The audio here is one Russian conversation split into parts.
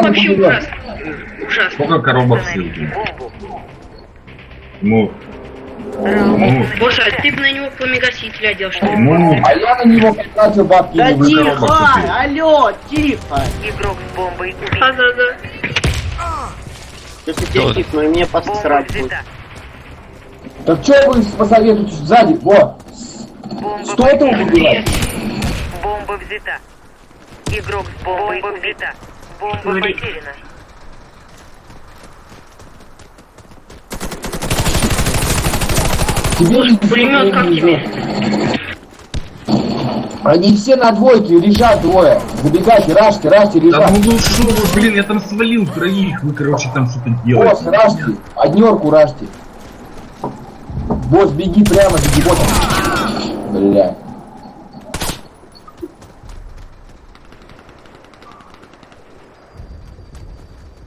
вообще ужасно. Ужасно. Сколько коробок ссылки? Ну. Боже, а ты бы на него пламегаситель одел, что ли? Ну. А я на него потратил бабки. Да не вы- тихо! Алло, тихо! Игрок с бомбой убит. Да-да-да. Если тебя кикну, мне Бомба посрать будет. взята. Так что вы посоветуете сзади? Во! Бомба Что это потеряна. убивать? Бомба взята. Игрок с бомбой взята. Бомба Смотри. потеряна. Тебе не Пулемет как тебе? Они все на двойке, лежат двое. Забегайте, рашьте, Да лежат. ну что вы, блин, я там свалил троих, вы, короче, там что-то Босс, делаете. рашьте. Однерку рашьте. Босс, беги прямо, беги, босс. Бля.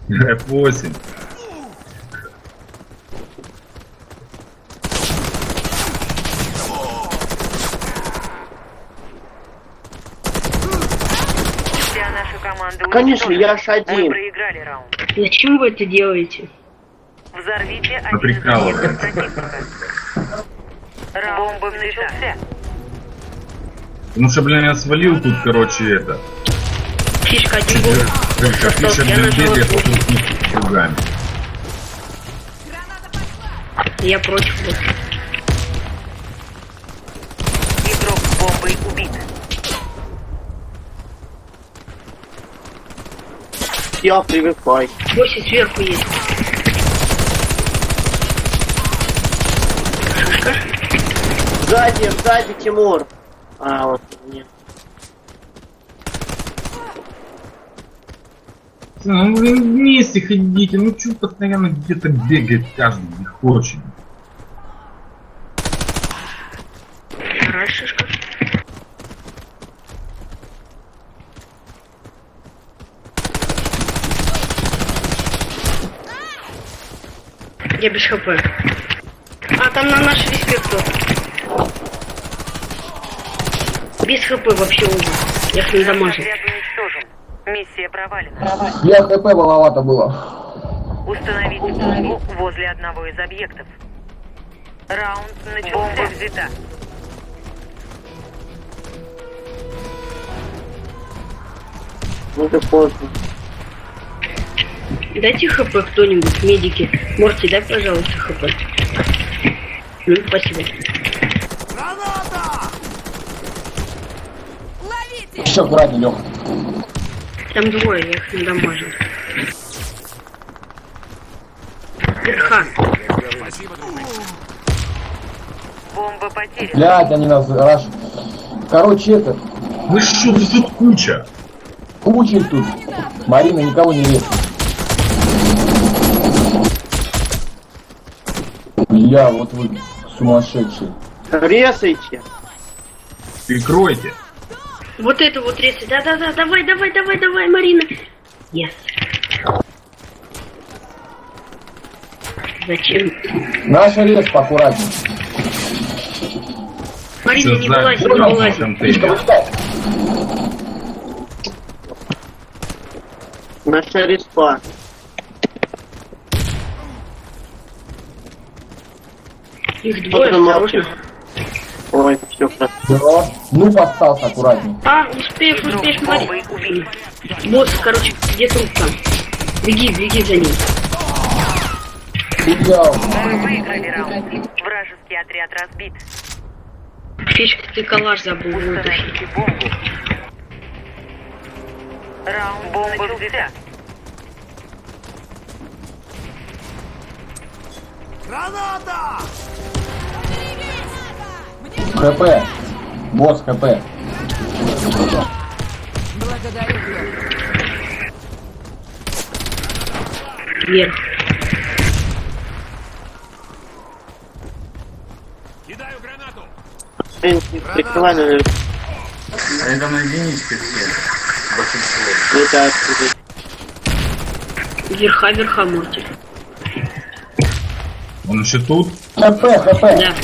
F8. Вся наша команда Конечно, уничтожена. я аж один. Мы проиграли раунд. Зачем вы это делаете? Взорвите один из Наприкалываем. объектов противника. Раунд бомба взята. Потому что, блин, я свалил тут, короче, это. Фишка один был. Как пишет я нажала бегает по кнопку. тут кругами. Я против был. Игрок с бомбой убит. Я привыкай. Босси сверху есть. Шишка. Сзади, Тимур. А, вот, нет. Ну, блин, вместе ходите, ну чё постоянно где-то бегает каждый, где хочет. Вторая шишка. Я без хп. А, там на наш респект кто. Без хп вообще ужас. Я их не дамажу. Отряд уничтожен. Миссия провалена. Я хп маловато было. Установите бомбу возле одного из объектов. Раунд начался. Бомба взята. Ну ты поздно. Дайте хп кто-нибудь, медики. Морти, дай, пожалуйста, хп. Ну, спасибо. Еще аккуратнее, Леха. Там двое, я их не дамажу. Верха. Бомба потеряна. Блядь, они нас раш. Короче, это, Вы что, тут куча? куча их тут. Марина никого не лезет. Бля, вот вы сумасшедшие. Резайте. Прикройте. Вот это вот резать. Да-да-да, давай, Марина. Yes. Зачем? Наша рез поаккуратнее. Марина, не вылазь, не Понял, вылазь. Фишка, контейнер. вылезай. Наша респа. Их двое, Вот он осторожно. Ой, все хорошо. Всё. Ну, подстался аккуратнее. А, успеешь, Игрок с Марина. бомбой убит. Босс, короче, где труп там? Беги за ним. Хуял. Мы выиграли раунд. Вражеский отряд разбит. Фишка, ты калаш забыл вытащить. Установите бомбу. Раунд бомба взята. ХП. Босс ХП. Вверх. Прикрывай, наверное. Они там на единичке все. Большинство. Это откуда. Верха, Морти. Он еще тут? ХП. Да.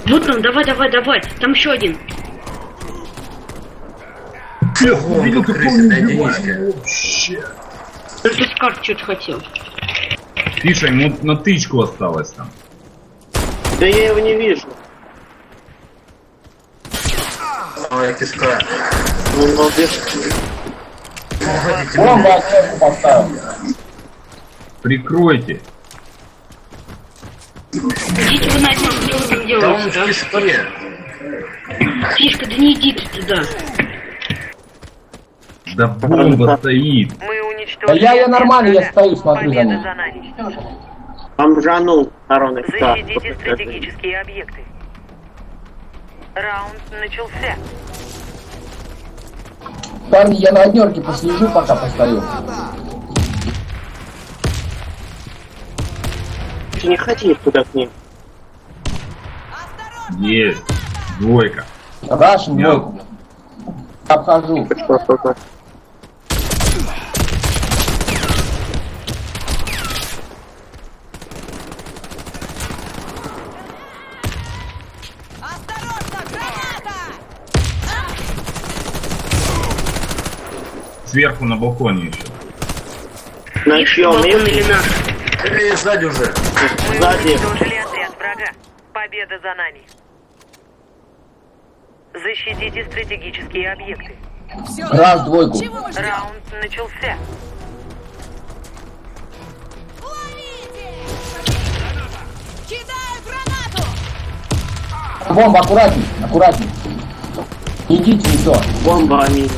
Вот там, давай. Там еще один. Капец, Ого, видел, тут какой крысиная он единичка. убивает вообще. Только с карт что-то хотел. Фиша, ему на тычку осталось там. Да я его не вижу. Ой, кишка. Ну, молодец. Уходите, Бомба отсюда поставил. Прикройте. Идите вы на одном, что вы там да он делаете, в да? кишке. Фишка, да не иди ты туда. Да бомба стоит. Мы Да уничтожили... я нормально, я врага. стою, смотрю за Победа ним. за нами. Бомжанул коронный стар. Защитите стратегические объекты. Раунд начался. Парни, я на однерке послежу, пока постою. Ты не ходи туда к ним. Есть. Двойка. Рашен двойку. Обхожу. Что? Сверху на балконе еще. На Фишка, чьем балкон месте? или наш? Сзади уже. Мы Сзади. уничтожили отряд врага. Победа за нами. Защитите стратегические объекты. Раз, двойку. Раунд начался. Кидаю гранату! Бомба, аккуратней, аккуратней. Идите, не то. Бомба, мина.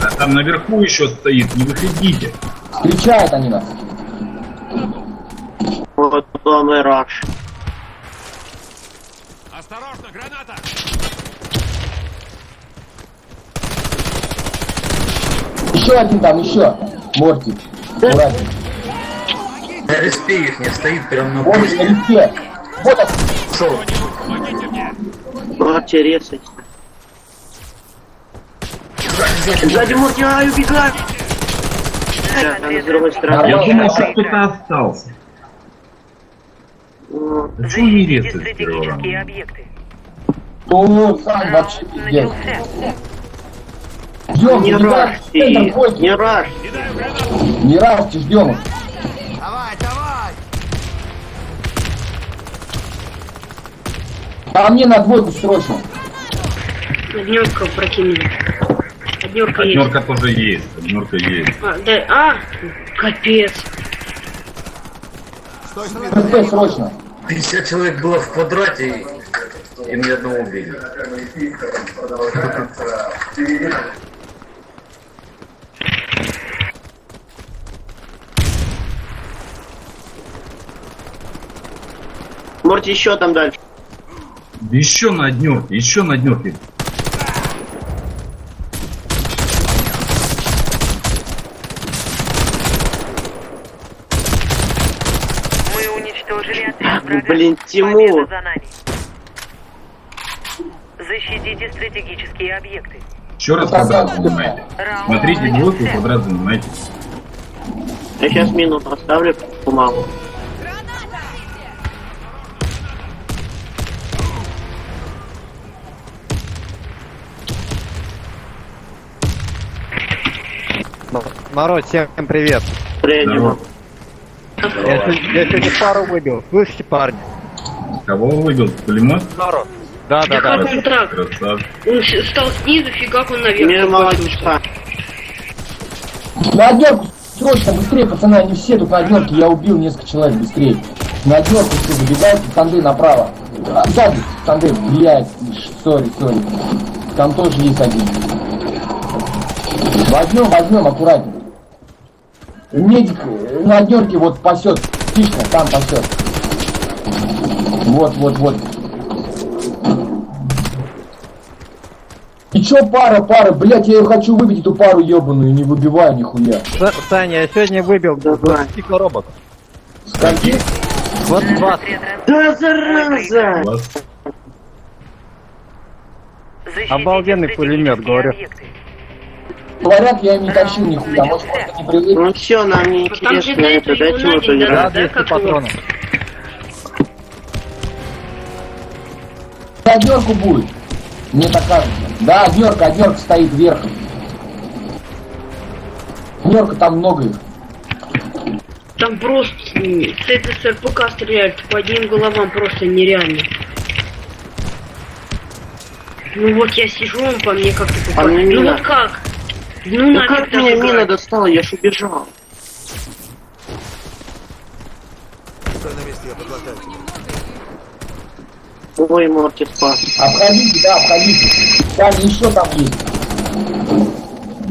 А там наверху еще стоит, не выходите. Встречают они нас. Вот вам и раш. Еще один там, еще. Морти. Аккуратней. На респе их не стоит прям на Вот на пушке. листе. Вот он. Шел. Вот резать. Сзади Мурти, ай, убегай! С другой стороны. Я Нормально. думал, что кто-то остался. Ну, А чего не Защитите резать с первого стратегические раунда? объекты. Ну, сам вообще Раунд пиздец. начался. Ждем, не центр рашьте, двойки. не раш. Не рашьте, ждем их. А мне на двойку срочно. Однерка прокинули. Однерка есть. Однерка тоже есть. Однерка есть. Капец. ХП срочно. 50 человек было в квадрате, и ни одного убили. Мурти, еще там дальше. Еще на однерке, еще на однерке. Мы уничтожили отряд врага. Блин, Тимур. Победа за нами. Защитите стратегические объекты. Еще раз квадрат занимайте. Раунд Смотрите двойку, начался. квадрат занимайте. Я сейчас мину поставлю, помогу. Народ, всем привет. Приедем. Я сегодня пару выбил. Слышите, парни? Кого выбил? Пулемет? Народ. Да. Как контракт? Красавчик. Он стал снизу, фигак он наверх. Мир молодежка. На однерку срочно, быстрее, пацаны, они все тут на однерке. Я убил несколько человек, быстрее. На однерку все забегайте, Санды направо. Сзади, Санды, блядь, сори. Там тоже есть один. Возьмем, аккуратнее. Медик на однерке вот пасет, фишка, там пасет. Вот. И чё пара, блять, я ее хочу выбить, эту пару ебаную, не выбиваю нихуя. Саня, я сегодня выбил Давай. 20 коробок. Скольки? 20. Да зараза! Вас Защитите Обалденный пулемет, стратегические говорю. объекты. Говорят, я не тащу нихуя, может просто не привык. Ну все, нам не Ну, там же интересно это, дайте его дайте на ему день, то да? Да, 200 как патронов. На однерку будет. Мне так кажется. Да, однерка стоит вверх. Однерка, там много их. Там просто с этой с РПК стреляют по одним головам просто нереально. Ну вот я сижу, он по мне как-то А мне попадает. Ну мина. вот как? Ну Ну нафиг как так меня мина играть. достала, я ж убежал. Ой, Морти спас. Обходите, да, обходите. Там еще там есть.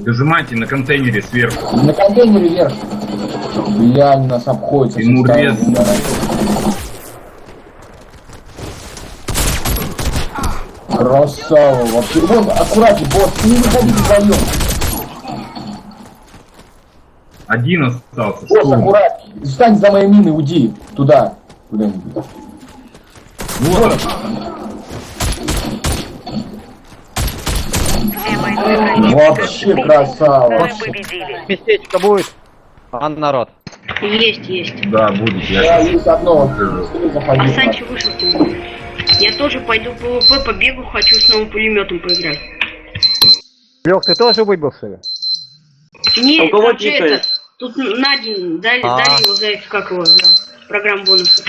Дожимайте на контейнере сверху. На контейнере вверх. Бля, они нас обходят. со всех Тимур сторон, Рез. да. Красава вообще. Вон, аккуратнее, босс, не выходите вдвоем. Один остался. Босс, штурм. аккуратнее. Встань за моей миной, уйди. Туда. Куда-нибудь. Вот он. Все бойцы Вообще красава. мы Вообще. победили. Местечко будет. А народ. Есть. Да, будет. Да, Я есть одно. сейчас Быстрее А заходи. Санчо вышел тем. Я тоже пойду в ПВП, побегу, хочу с новым пулеметом поиграть. Лех, ты тоже выбил, что ли? Не, А у кого там же тикает? это, тут на день дали его за это, как его, за программу бонусов.